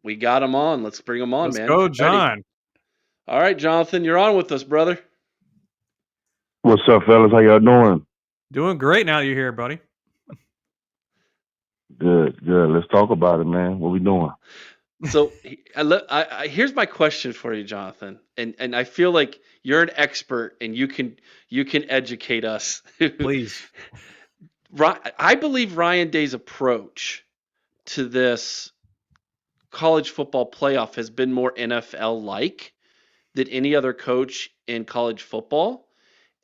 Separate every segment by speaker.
Speaker 1: We got him on. Let's bring him on,
Speaker 2: Let's
Speaker 1: man.
Speaker 2: go,
Speaker 1: Ready.
Speaker 2: John.
Speaker 1: All right, Jonathan, you're on with us, brother.
Speaker 3: What's up, fellas? How y'all doing?
Speaker 2: Doing great now that you're here, buddy.
Speaker 3: Good, good. Let's talk about it, man. What we doing?
Speaker 1: So here's my question for you, Jonathan, and I feel like you're an expert and you can educate us.
Speaker 2: Please.
Speaker 1: I believe Ryan Day's approach to this college football playoff has been more NFL like than any other coach in college football.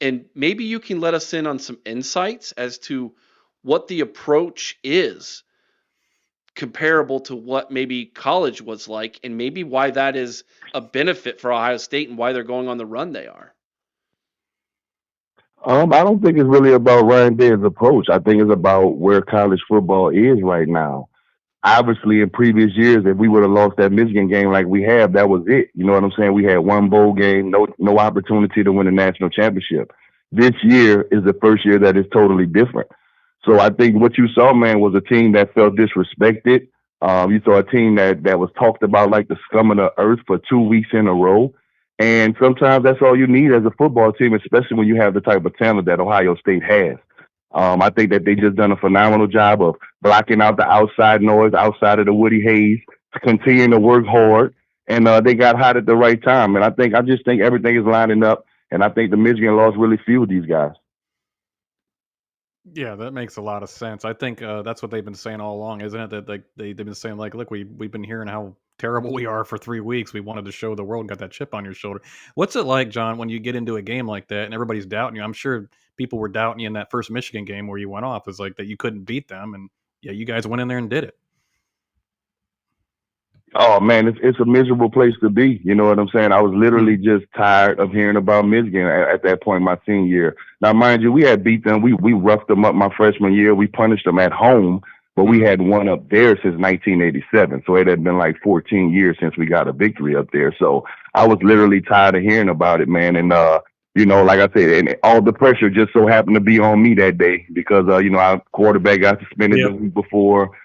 Speaker 1: And maybe you can let us in on some insights as to what the approach is comparable to what maybe college was like, and maybe why that is a benefit for Ohio State and why they're going on the run they are.
Speaker 3: I don't think it's really about Ryan Day's approach. I think it's about where college football is right now. Obviously, in previous years, if we would have lost that Michigan game like we have, that was it. You know what I'm saying? We had one bowl game, no opportunity to win a national championship. This year is the first year that is totally different. So I think what you saw, man, was a team that felt disrespected. You saw a team that was talked about like the scum of the earth for 2 weeks in a row. And sometimes that's all you need as a football team, especially when you have the type of talent that Ohio State has. I think that they just done a phenomenal job of blocking out the outside noise, outside of the Woody Hayes, continuing to work hard, and they got hot at the right time. And I just think everything is lining up, and I think the Michigan loss really fueled these guys.
Speaker 2: Yeah, that makes a lot of sense. I think that's what they've been saying all along, isn't it? That like they've been saying like, look, we've been hearing how terrible we are for 3 weeks. We wanted to show the world, got that chip on your shoulder. What's it like, John, when you get into a game like that and everybody's doubting you? I'm sure people were doubting you in that first Michigan game where you went off. Is like that you couldn't beat them, and yeah, you guys went in there and did it.
Speaker 3: Oh man, it's a miserable place to be. You know what I'm saying? I was literally just tired of hearing about Michigan at that point my senior year. Now, mind you, we had beat them. We roughed them up my freshman year. We punished them at home, but we had won up there since 1987. So it had been like 14 years since we got a victory up there. So I was literally tired of hearing about it, man. And like I said, and all the pressure just so happened to be on me that day because our quarterback got suspended the
Speaker 2: Yep.
Speaker 3: week before.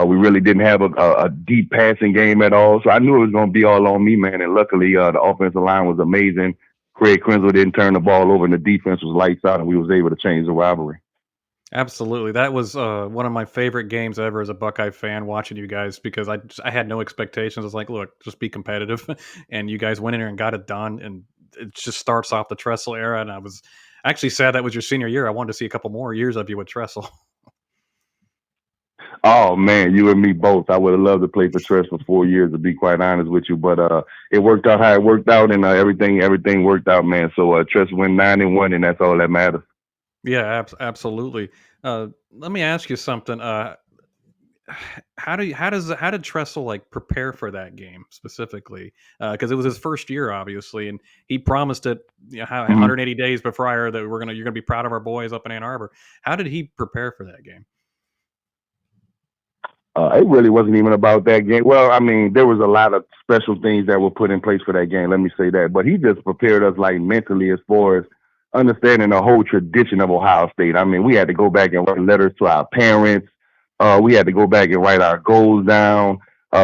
Speaker 3: We really didn't have a deep passing game at all. So I knew it was going to be all on me, man. And luckily, the offensive line was amazing. Craig Krenzel didn't turn the ball over, and the defense was lights out, and we was able to change the rivalry.
Speaker 2: Absolutely. That was one of my favorite games ever as a Buckeye fan watching you guys because I had no expectations. I was like, look, just be competitive. And you guys went in there and got it done. And it just starts off the Tressel era. And I was actually sad that was your senior year. I wanted to see a couple more years of you with Tressel.
Speaker 3: Oh man, you and me both. I would have loved to play for Tress for 4 years, to be quite honest with you. But it worked out how it worked out, and everything worked out, man. So Tress went 9-1, and that's all that matters.
Speaker 2: Yeah, absolutely. Let me ask you something. How did Tressel like prepare for that game specifically? Because it was his first year, obviously, and he promised it, how
Speaker 3: Mhm.
Speaker 2: 180 days prior that you're gonna be proud of our boys up in Ann Arbor. How did he prepare for that game?
Speaker 3: It really wasn't even about that game. Well, I mean, there was a lot of special things that were put in place for that game. Let me say that. But he just prepared us like mentally as far as understanding the whole tradition of Ohio State. I mean, we had to go back and write letters to our parents. We had to go back and write our goals down.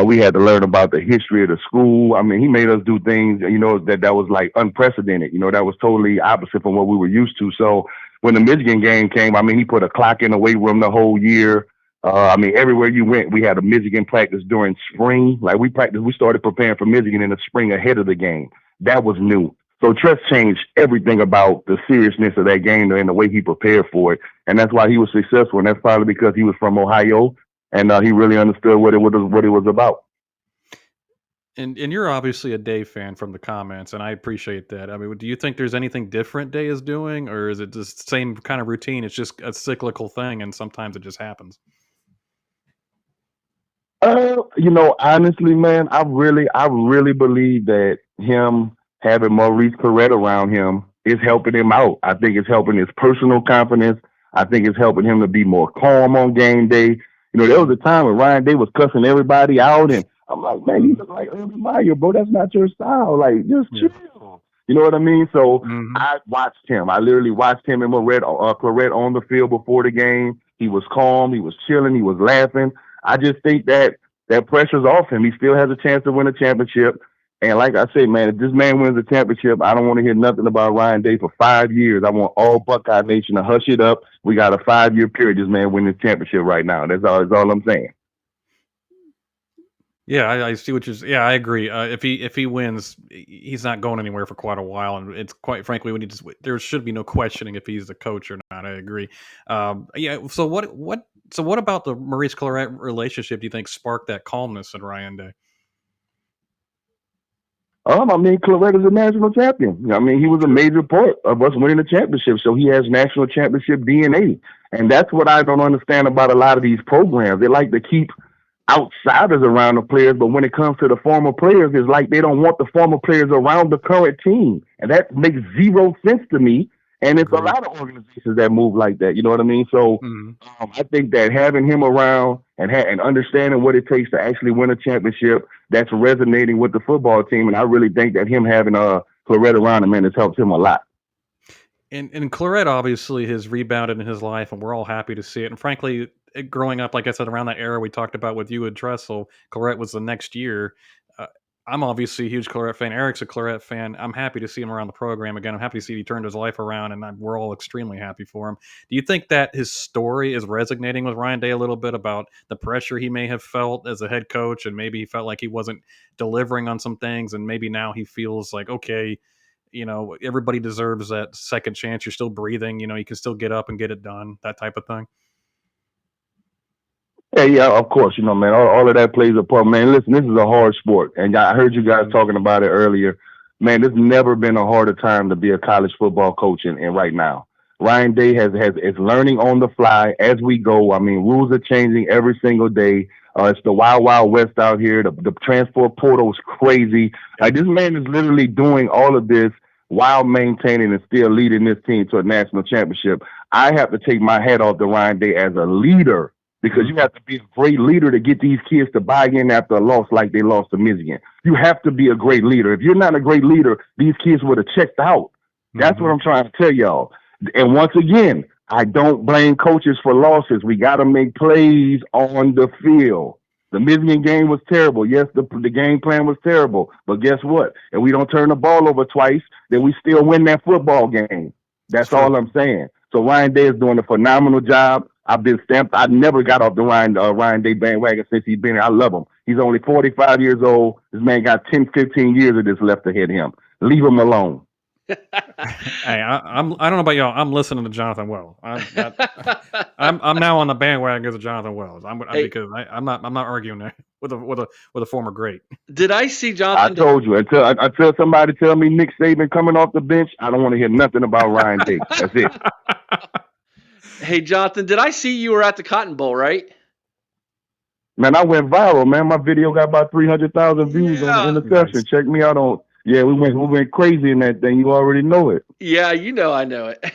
Speaker 3: We had to learn about the history of the school. I mean, he made us do things, that was like unprecedented. That was totally opposite from what we were used to. So when the Michigan game came, I mean, he put a clock in the weight room the whole year. I mean, everywhere you went, we had a Michigan practice during spring. Like we started preparing for Michigan in the spring ahead of the game. That was new. So Tress changed everything about the seriousness of that game and the way he prepared for it, and that's why he was successful. And that's probably because he was from Ohio, and he really understood what it was about.
Speaker 2: And you're obviously a Day fan from the comments, and I appreciate that. I mean, do you think there's anything different Day is doing, or is it just the same kind of routine? It's just a cyclical thing, and sometimes it just happens.
Speaker 3: Honestly, man, I really believe that him having Maurice Corrett around him is helping him out. I think it's helping his personal confidence. I think it's helping him to be more calm on game day. There was a time when Ryan Day was cussing everybody out, and I'm like, man, you look like Urban Meyer, bro. That's not your style. Like, just
Speaker 2: Yeah.
Speaker 3: chill. You know what I mean? So
Speaker 2: Hmm.
Speaker 3: I watched him. I literally watched him and Corrett on the field before the game. He was calm. He was chilling. He was laughing. I just think that That pressure's off him. He still has a chance to win a championship. And like I say, man, if this man wins a championship, I don't want to hear nothing about Ryan Day for 5 years. I want all Buckeye Nation to hush it up. We got a 5-year period. This man winning the championship right now. That's all I'm saying.
Speaker 2: Yeah, I see what you're. Yeah, I agree. If he wins, he's not going anywhere for quite a while, and it's quite frankly, there should be no questioning if he's the coach or not. I agree. Yeah. So what about the Maurice Clarett relationship? Do you think sparked that calmness in Ryan Day?
Speaker 3: I mean, Clarett is a national champion. I mean, he was a major part of us winning the championship, so he has national championship DNA. And that's what I don't understand about a lot of these programs. They like to keep outsiders around the players, but when it comes to the former players, it's like they don't want the former players around the current team. And that makes zero sense to me. And it's a lot of organizations that move like that. You know what I mean? So I think that having him around and understanding what it takes to actually win a championship, that's resonating with the football team. And I really think that him having Clarett around him, man, has helped him a lot.
Speaker 2: And Clarett obviously has rebounded in his life, and we're all happy to see it. And frankly, growing up, like I said, around that era we talked about with you and Dressel, Clarett was the next year. I'm obviously a huge Clarett fan. Eric's a Clarett fan. I'm happy to see him around the program again. I'm happy to see he turned his life around, and we're all extremely happy for him. Do you think that his story is resonating with Ryan Day a little bit about the pressure he may have felt as a head coach, and maybe he felt like he wasn't delivering on some things, and maybe now he feels like, okay, everybody deserves that second chance. You're still breathing. You can still get up and get it done, that type of thing.
Speaker 3: Yeah, of course. Man, all of that plays a part. Man, listen, this is a hard sport. And I heard you guys talking about it earlier. Man, there's never been a harder time to be a college football coach and right now. Ryan Day is learning on the fly as we go. I mean, rules are changing every single day. It's the wild, wild west out here. The transfer portal is crazy. Like, this man is literally doing all of this while maintaining and still leading this team to a national championship. I have to take my hat off to Ryan Day as a leader, because you have to be a great leader to get these kids to buy in after a loss like they lost to Michigan. You have to be a great leader. If you're not a great leader, these kids would have checked out. That's what I'm trying to tell y'all. And once again, I don't blame coaches for losses. We got to make plays on the field. The Michigan game was terrible. Yes, the game plan was terrible. But guess what? If we don't turn the ball over twice, then we still win that football game. That's all I'm saying. So Ryan Day is doing a phenomenal job. I've been stamped. I never got off the Ryan Day bandwagon since he's been here. I love him. He's only 45 years old. This man got 10, 15 years of this left ahead of him. Leave him alone.
Speaker 2: Hey, I don't know about y'all. I'm listening to Jonathan Wells. I'm now on the bandwagon of Jonathan Wells. Because I'm not arguing there with a former great.
Speaker 1: Did I see Jonathan?
Speaker 3: I told you until somebody tell me Nick Saban coming off the bench, I don't want to hear nothing about Ryan Day. That's it.
Speaker 1: Hey, Jonathan, did I see you were at the Cotton Bowl, right?
Speaker 3: Man, I went viral, man. My video got about 300,000 views on the interception. Nice. Check me out on. Yeah, we went crazy in that thing. You already know it.
Speaker 1: Yeah, I know it.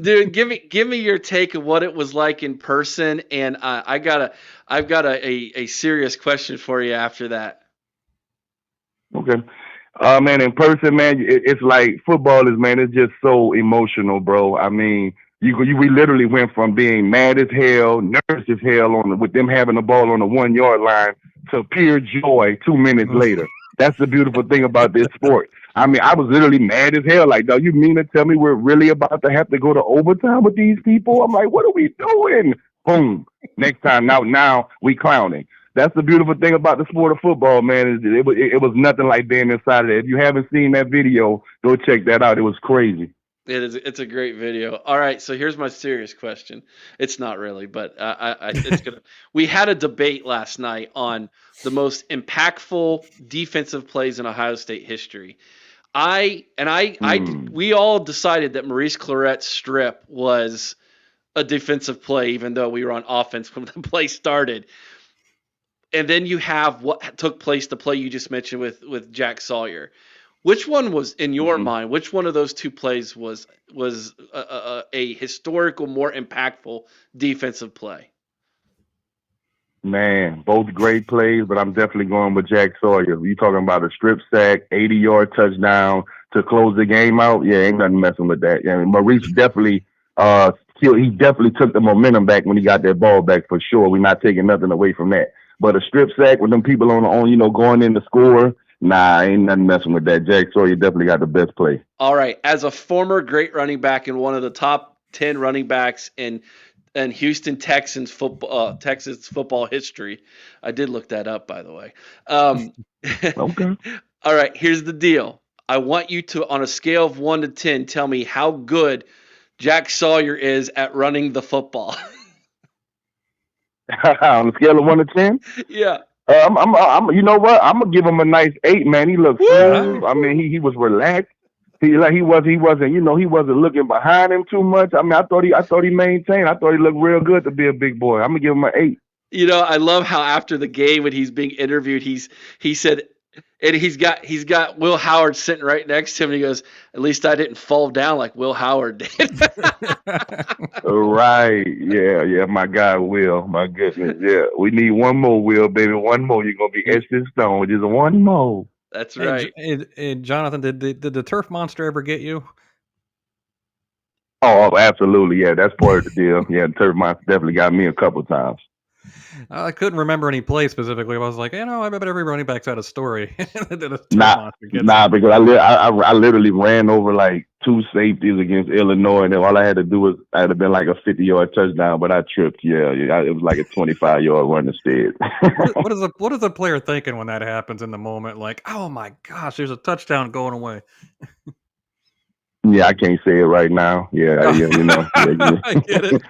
Speaker 1: Dude, give me your take of what it was like in person, and I've got a serious question for you after that.
Speaker 3: Okay. Man, in person, man, it's like football is, man, it's just so emotional, bro. I mean, we literally went from being mad as hell, nervous as hell with them having the ball on the 1 yard line to pure joy 2 minutes later. That's the beautiful thing about this sport. I mean, I was literally mad as hell. Like, do you mean to tell me we're really about to have to go to overtime with these people? I'm like, what are we doing? Boom. Next time, now we clowning. That's the beautiful thing about the sport of football, man. It was nothing like being inside of it. If you haven't seen that video, go check that out. It was crazy.
Speaker 1: It's a great video. All right, so here's my serious question. It's not really, but it's gonna. We had a debate last night on the most impactful defensive plays in Ohio State history. We all decided that Maurice Clarett's strip was a defensive play, even though we were on offense when the play started. And then you have what took place, the play you just mentioned with Jack Sawyer. Which one was, in your mind, which one of those two plays was a historical, more impactful defensive play?
Speaker 3: Man, both great plays, but I'm definitely going with Jack Sawyer. You talking about a strip sack, 80-yard touchdown to close the game out? Yeah, ain't nothing messing with that. Yeah, Maurice definitely he definitely took the momentum back when he got that ball back for sure. We're not taking nothing away from that. But a strip sack with them people on going in to score, nah, ain't nothing messing with that. Jack Sawyer definitely got the best play.
Speaker 1: All right. As a former great running back and one of the top 10 running backs in Houston Texans football history, I did look that up, by the way.
Speaker 3: Okay.
Speaker 1: All right. Here's the deal. I want you to, on a scale of 1 to 10, tell me how good Jack Sawyer is at running the football.
Speaker 3: On a scale of 1 to 10,
Speaker 1: Yeah.
Speaker 3: you know what? I'm gonna give him a nice 8, man. He looked smooth. I mean, he was relaxed. He wasn't he wasn't looking behind him too much. I mean, I thought he maintained. I thought he looked real good to be a big boy. I'm gonna give him an 8.
Speaker 1: I love how after the game when he's being interviewed, he said, and he's got Will Howard sitting right next to him. And he goes, "At least I didn't fall down like Will Howard did."
Speaker 3: Right. Yeah, my guy Will. My goodness. Yeah. We need one more, Will, baby. One more. You're gonna be etched in stone. Just one more.
Speaker 1: That's right.
Speaker 2: Jonathan, did the turf monster ever get you?
Speaker 3: Oh, absolutely. Yeah, that's part of the deal. Yeah, the turf monster definitely got me a couple times.
Speaker 2: I couldn't remember any play specifically. I was like, I bet every running back's had a story.
Speaker 3: Nah, because I literally ran over like 2 safeties against Illinois, and then all I had to do was I'd have been like a 50-yard touchdown, but I tripped. Yeah, it was like a 25-yard run instead.
Speaker 2: What is a player thinking when that happens in the moment? Like, oh my gosh, there's a touchdown going away.
Speaker 3: Yeah, I can't say it right now. Yeah, yeah.
Speaker 2: I get it.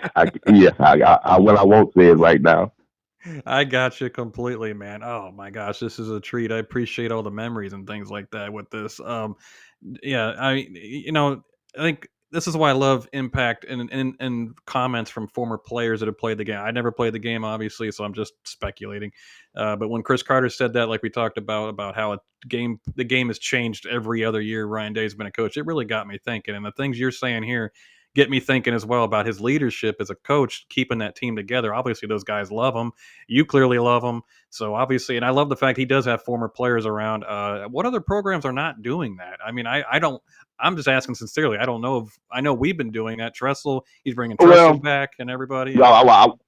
Speaker 3: I won't say it right now.
Speaker 2: I got you completely, man. Oh my gosh, this is a treat. I appreciate all the memories and things like that with this. Yeah, I think this is why I love impact and comments from former players that have played the game. I never played the game, obviously, so I'm just speculating. But when Chris Carter said that, like we talked about how the game has changed every other year Ryan Day's been a coach, it really got me thinking. And the things you're saying here get me thinking as well about his leadership as a coach, keeping that team together. Obviously, those guys love him. You clearly love him. So obviously, and I love the fact he does have former players around. What other programs are not doing that? I mean, I don't. I'm just asking sincerely. I don't know if I know we've been doing that. Tressel, he's bringing Tressel back and everybody.
Speaker 3: Well,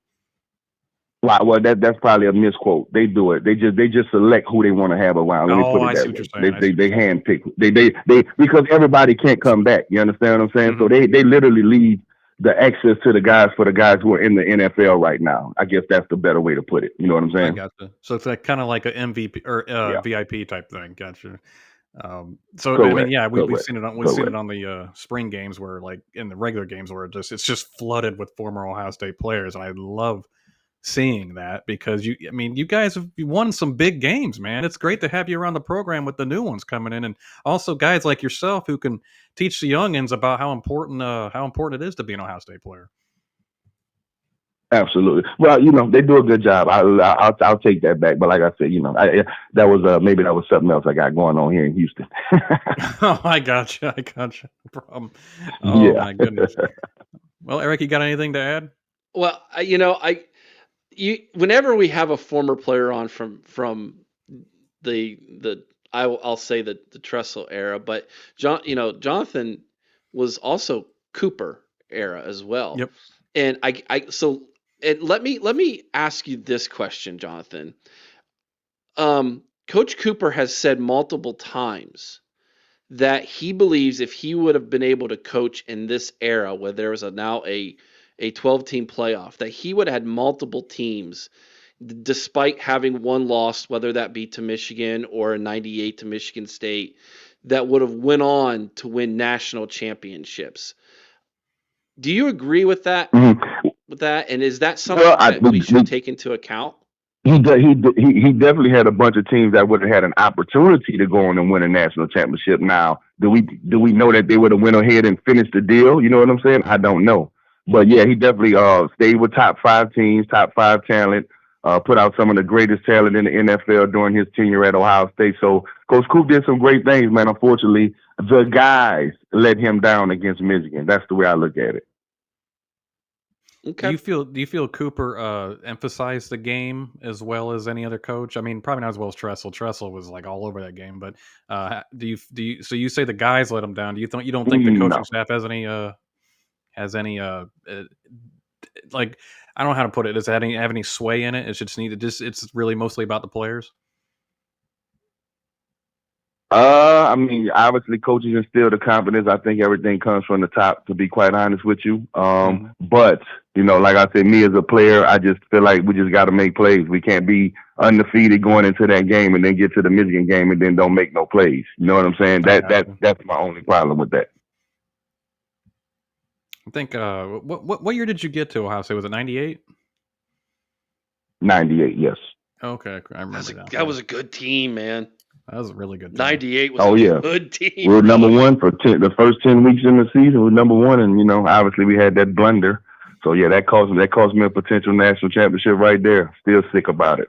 Speaker 3: that's probably a misquote. They do it. They just select who they want to have around. Let me put it that way. They handpick. They because everybody can't come back. You understand what I'm saying? Mm-hmm. So they literally leave the access to the guys for the guys who are in the NFL right now. I guess that's the better way to put it. You know what I'm saying?
Speaker 2: I gotcha. So it's like kind of like a MVP or VIP type thing. Gotcha. So correct. I mean, yeah, we've seen it on the spring games where, like, in the regular games where it's just flooded with former Ohio State players, and I love seeing that because you guys have won some big games, man. It's great to have you around the program with the new ones coming in, and also guys like yourself who can teach the youngins about how important it is to be an Ohio State player.
Speaker 3: Absolutely. Well, they do a good job. I'll take that back. But like I said, that was maybe that was something else I got going on here in Houston.
Speaker 2: Oh, I gotcha. No problem. Oh, yeah. My goodness. Well, Eric, you got anything to add?
Speaker 1: Well, whenever we have a former player on from I'll say the Tressel era, but Jonathan was also Cooper era as well.
Speaker 2: Yep.
Speaker 1: And let me ask you this question, Jonathan. Coach Cooper has said multiple times that he believes if he would have been able to coach in this era where there was now a 12-team playoff, that he would have had multiple teams despite having one loss, whether that be to Michigan or in 98 to Michigan State, that would have went on to win national championships. Do you agree with that?
Speaker 3: Mm-hmm.
Speaker 1: With that, and is that something that we should take into account?
Speaker 3: He definitely had a bunch of teams that would have had an opportunity to go on and win a national championship. Now, do we know that they would have went ahead and finished the deal? You know what I'm saying? I don't know. But yeah, he definitely stayed with top 5 teams, top 5 talent, put out some of the greatest talent in the NFL during his tenure at Ohio State. So Coach Coop did some great things, man. Unfortunately, the guys let him down against Michigan. That's the way I look at it.
Speaker 2: Okay. Do you feel Cooper emphasized the game as well as any other coach? I mean, probably not as well as Tressel. Tressel was like all over that game, but so you say the guys let him down. You don't think the coaching staff has any like, I don't know how to put it. Does it have any sway in it? It's just needed. It's really mostly about the players.
Speaker 3: I mean, obviously, coaches instill the confidence. I think everything comes from the top. To be quite honest with you, but like I said, me as a player, I just feel like we just got to make plays. We can't be undefeated going into that game and then get to the Michigan game and then don't make no plays. You know what I'm saying? That's my only problem with that.
Speaker 2: I think. What year did you get to Ohio State? Was it 98?
Speaker 3: 98, yes.
Speaker 2: Okay, I remember that.
Speaker 1: That was a good team, man.
Speaker 2: That was a really good team.
Speaker 1: 98 was a good team.
Speaker 3: We were number one for the first 10 weeks in the season. We were number one, and obviously we had that blunder. So yeah, that cost me a potential national championship right there. Still sick about it.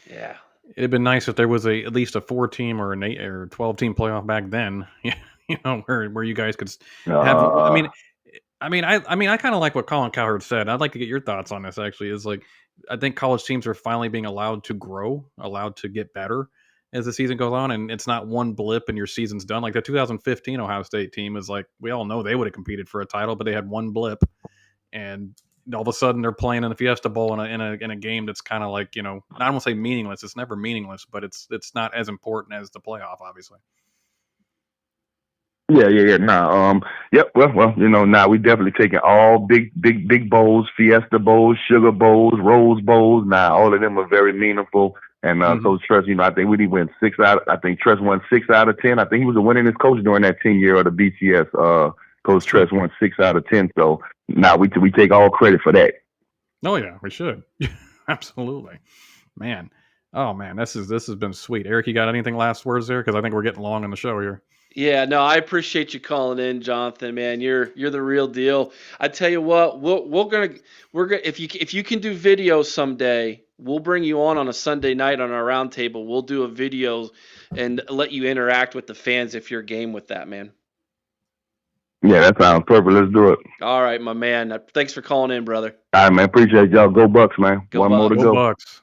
Speaker 1: Yeah,
Speaker 2: it'd been nice if there was at least a 4-team or an 8 or 12-team playoff back then. Where you guys could have. I kind of like what Colin Cowherd said. I'd like to get your thoughts on this. Actually, is like I think college teams are finally being allowed to grow, allowed to get better as the season goes on, and it's not one blip and your season's done. Like the 2015 Ohio State team is like, we all know they would have competed for a title, but they had one blip, and all of a sudden they're playing in the Fiesta Bowl in a game that's kind of like, I don't want to say meaningless. It's never meaningless, but it's not as important as the playoff, obviously.
Speaker 3: Yeah. Nah. Yep. Well. Now we definitely taking all big bowls, Fiesta Bowls, Sugar Bowls, Rose Bowls. Now all of them are very meaningful. And Coach Tress, I think we went 6 out. I think Tress won 6 out of 10. I think he was a winningest coach during that 10-year of the BCS. Coach Tress won 6 out of 10. So now we take all credit for that.
Speaker 2: Oh yeah, we should. Absolutely, man. Oh man, this has been sweet. Eric, you got anything last words there? Because I think we're getting long on the show here.
Speaker 1: Yeah, no, I appreciate you calling in, Jonathan. Man, you're the real deal. I tell you what, we're gonna if you can do video someday, we'll bring you on a Sunday night on our roundtable. We'll do a video and let you interact with the fans if you're game with that, man.
Speaker 3: Yeah, that sounds perfect. Let's do it.
Speaker 1: All right, my man. Thanks for calling in, brother.
Speaker 3: All right, man. Appreciate y'all. Go Bucks, man.
Speaker 1: Go
Speaker 3: One
Speaker 1: Bucks.
Speaker 3: more to
Speaker 2: Go
Speaker 3: go.
Speaker 2: Bucks.